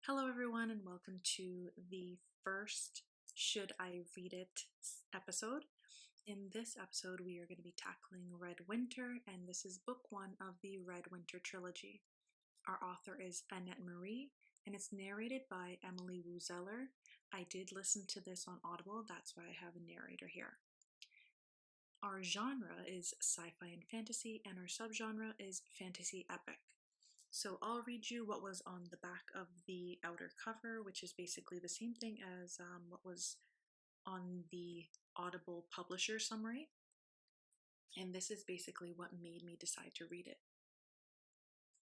Hello, everyone, and welcome to the first Should I Read It episode. In this episode, we are going to be tackling Red Winter, and this is book one of the Red Winter trilogy. Our author is Annette Marie, and it's narrated by Emily Wu Zeller. I did listen to this on Audible, that's why I have a narrator here. Our genre is sci-fi and fantasy, and our subgenre is fantasy epic. So I'll read you what was on the back of the outer cover, which is basically the same thing as what was on the Audible publisher summary. And this is basically what made me decide to read it.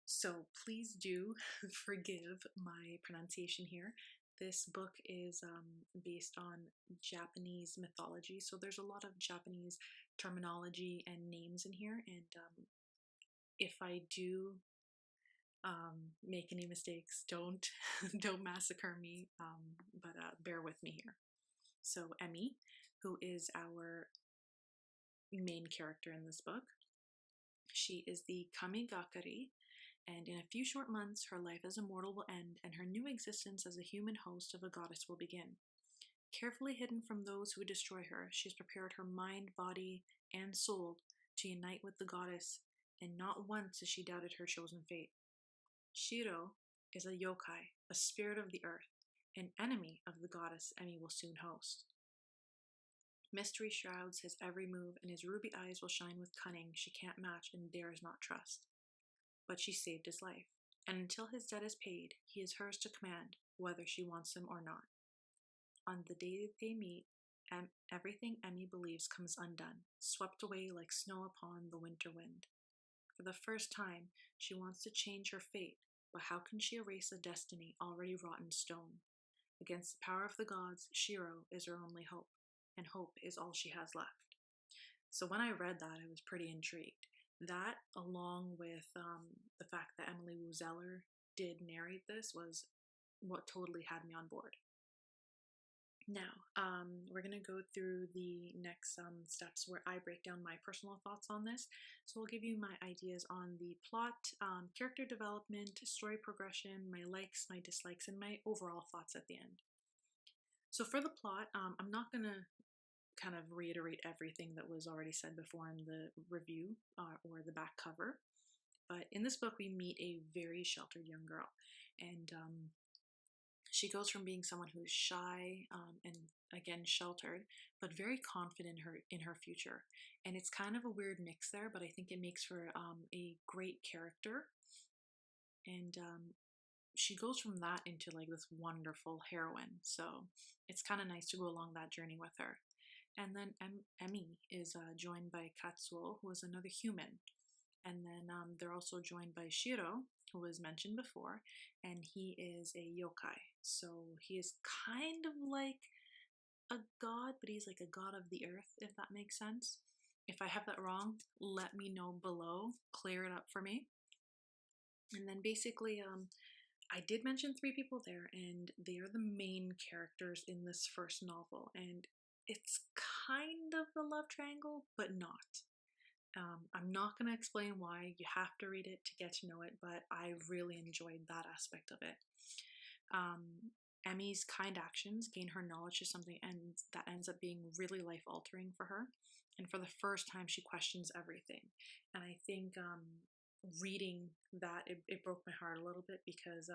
So please do forgive my pronunciation here. This book is based on Japanese mythology, so there's a lot of Japanese terminology and names in here. And if I do make any mistakes, don't massacre me, but bear with me here. So Emi, who is our main character in this book, she is the Kamigakari, and in a few short months her life as a mortal will end and her new existence as a human host of a goddess will begin. Carefully hidden from those who would destroy her, she has prepared her mind, body, and soul to unite with the goddess, and not once has she doubted her chosen fate. Shiro is a yokai, a spirit of the earth, an enemy of the goddess Emi will soon host. Mystery shrouds his every move, and his ruby eyes will shine with cunning she can't match and dares not trust. But she saved his life, and until his debt is paid, he is hers to command, whether she wants him or not. On the day that they meet, everything Emi believes comes undone, swept away like snow upon the winter wind. For the first time, she wants to change her fate, but how can she erase a destiny already wrought in stone? Against the power of the gods, Shiro is her only hope, and hope is all she has left. So when I read that, I was pretty intrigued. That, along with the fact that Emily Wu Zeller did narrate this, was what totally had me on board. Now, we're going to go through the next steps where I break down my personal thoughts on this. So I'll give you my ideas on the plot, character development, story progression, my likes, my dislikes, and my overall thoughts at the end. So for the plot, I'm not going to kind of reiterate everything that was already said before in the review or the back cover. But in this book, we meet a very sheltered young girl. And she goes from being someone who's shy and again sheltered, but very confident in her future. And it's kind of a weird mix there, but I think it makes for a great character. And she goes from that into like this wonderful heroine. So it's kind of nice to go along that journey with her. And then Emi is joined by Katsuo, who is another human. And then they're also joined by Shiro, who was mentioned before, and he is a yokai. So he is kind of like a god, but he's like a god of the earth, if that makes sense. If I have that wrong, let me know below, clear it up for me. And then basically, I did mention 3 people there, and they are the main characters in this first novel, and it's kind of a love triangle, but not. I'm not going to explain why. You have to read it to get to know it, but I really enjoyed that aspect of it. Emi's kind actions gain her knowledge to something that ends up being really life-altering for her. And for the first time, she questions everything. And I think reading that, it broke my heart a little bit because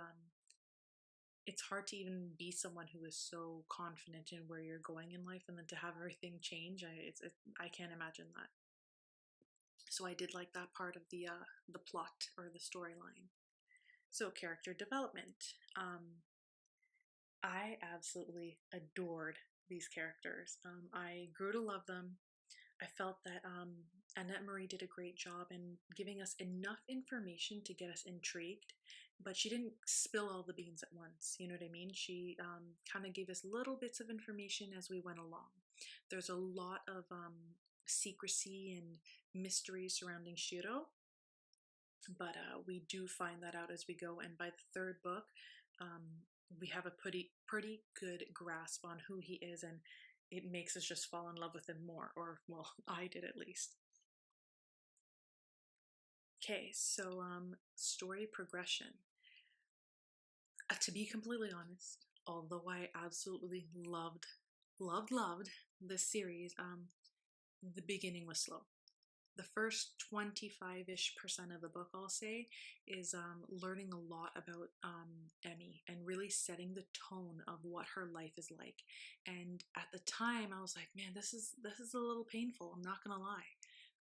it's hard to even be someone who is so confident in where you're going in life, and then to have everything change, I can't imagine that. So I did like that part of the plot or the storyline. So character development. I absolutely adored these characters. I grew to love them. I felt that Annette Marie did a great job in giving us enough information to get us intrigued, but she didn't spill all the beans at once. You know what I mean? She kind of gave us little bits of information as we went along. There's a lot of secrecy and mystery surrounding Shiro, but we do find that out as we go, and by the 3rd book we have a pretty good grasp on who he is, and it makes us just fall in love with him more, or well, I did at least. Okay, so story progression. A To be completely honest, although I absolutely loved this series, the beginning was slow. The first 25-ish% of the book, I'll say, is learning a lot about Emmy and really setting the tone of what her life is like. And at the time, I was like, man, this is a little painful. I'm not gonna lie,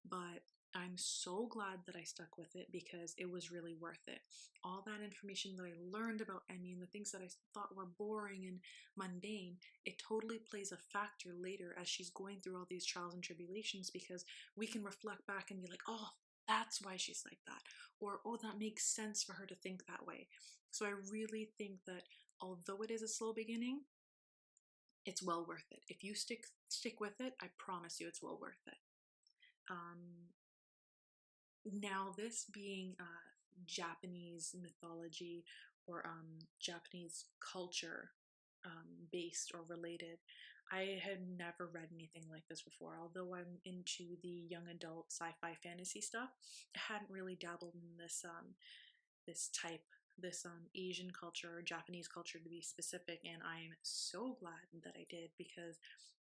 but I'm so glad that I stuck with it because it was really worth it. All that information that I learned about Emmy and the things that I thought were boring and mundane, it totally plays a factor later as she's going through all these trials and tribulations, because we can reflect back and be like, oh, that's why she's like that. Or, oh, that makes sense for her to think that way. So I really think that although it is a slow beginning, it's well worth it. If you stick with it, I promise you it's well worth it. Now, this being Japanese mythology or Japanese culture based or related, I had never read anything like this before. Although I'm into the young adult sci-fi fantasy stuff, I hadn't really dabbled in this Asian culture or Japanese culture to be specific, and I'm so glad that I did, because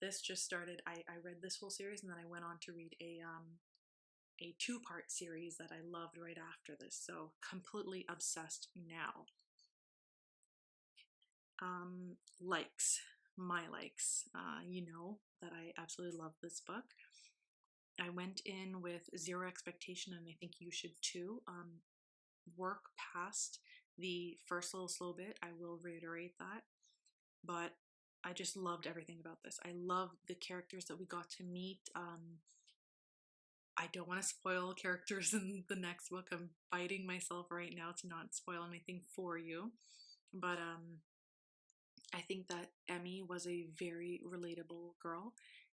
this just started. I read this whole series and then I went on to read a 2-part series that I loved right after this, so completely obsessed now. My likes. You know that I absolutely love this book. I went in with zero expectation, and I think you should too. Work past the first little slow bit, I will reiterate that, but I just loved everything about this. I loved the characters that we got to meet. I don't want to spoil characters in the next book. I'm fighting myself right now to not spoil anything for you. But I think that Emmy was a very relatable girl.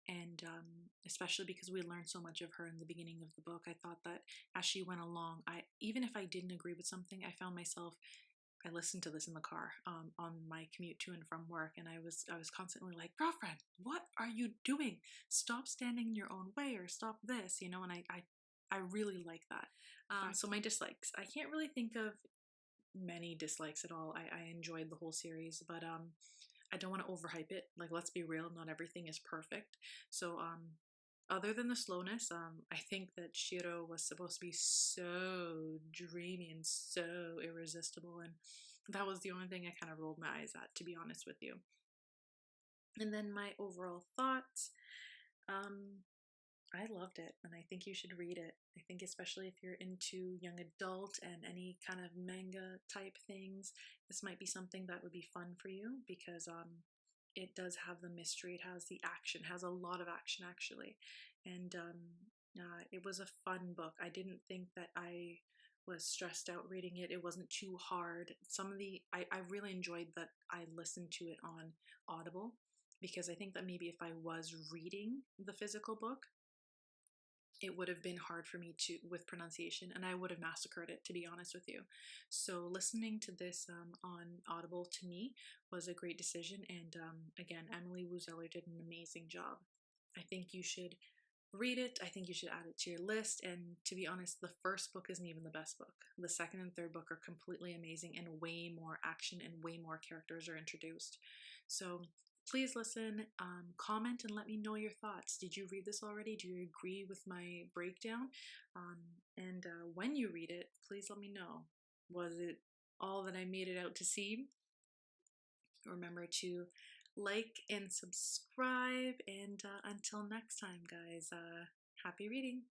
And especially because we learned so much of her in the beginning of the book, I thought that as she went along, even if I didn't agree with something, I found myself, I listened to this in the car on my commute to and from work, and I was constantly like, girlfriend, what are you doing? Stop standing in your own way, or stop this, and I really like that. So my dislikes, I can't really think of many dislikes at all. I enjoyed the whole series, but I don't want to overhype it. Like, let's be real, not everything is perfect. So other than the slowness, I think that Shiro was supposed to be so dreamy and so irresistible, and that was the only thing I kind of rolled my eyes at, to be honest with you. And then my overall thoughts, I loved it, and I think you should read it. I think especially if you're into young adult and any kind of manga type things, this might be something that would be fun for you, because it does have the mystery, it has the action, it has a lot of action actually, and it was a fun book. I didn't think that I was stressed out reading it. It wasn't too hard. I really enjoyed that I listened to it on Audible, because I think that maybe if I was reading the physical book, it would have been hard for me with pronunciation, and I would have massacred it, to be honest with you. So listening to this on Audible, to me, was a great decision, and again, Emily Wuzeller did an amazing job. I think you should read it. I think you should add it to your list, and to be honest, the first book isn't even the best book. The second and third book are completely amazing, and way more action and way more characters are introduced. So please listen, comment, and let me know your thoughts. Did you read this already? Do you agree with my breakdown? And when you read it, please let me know. Was it all that I made it out to seem? Remember to like and subscribe, and until next time, guys, happy reading.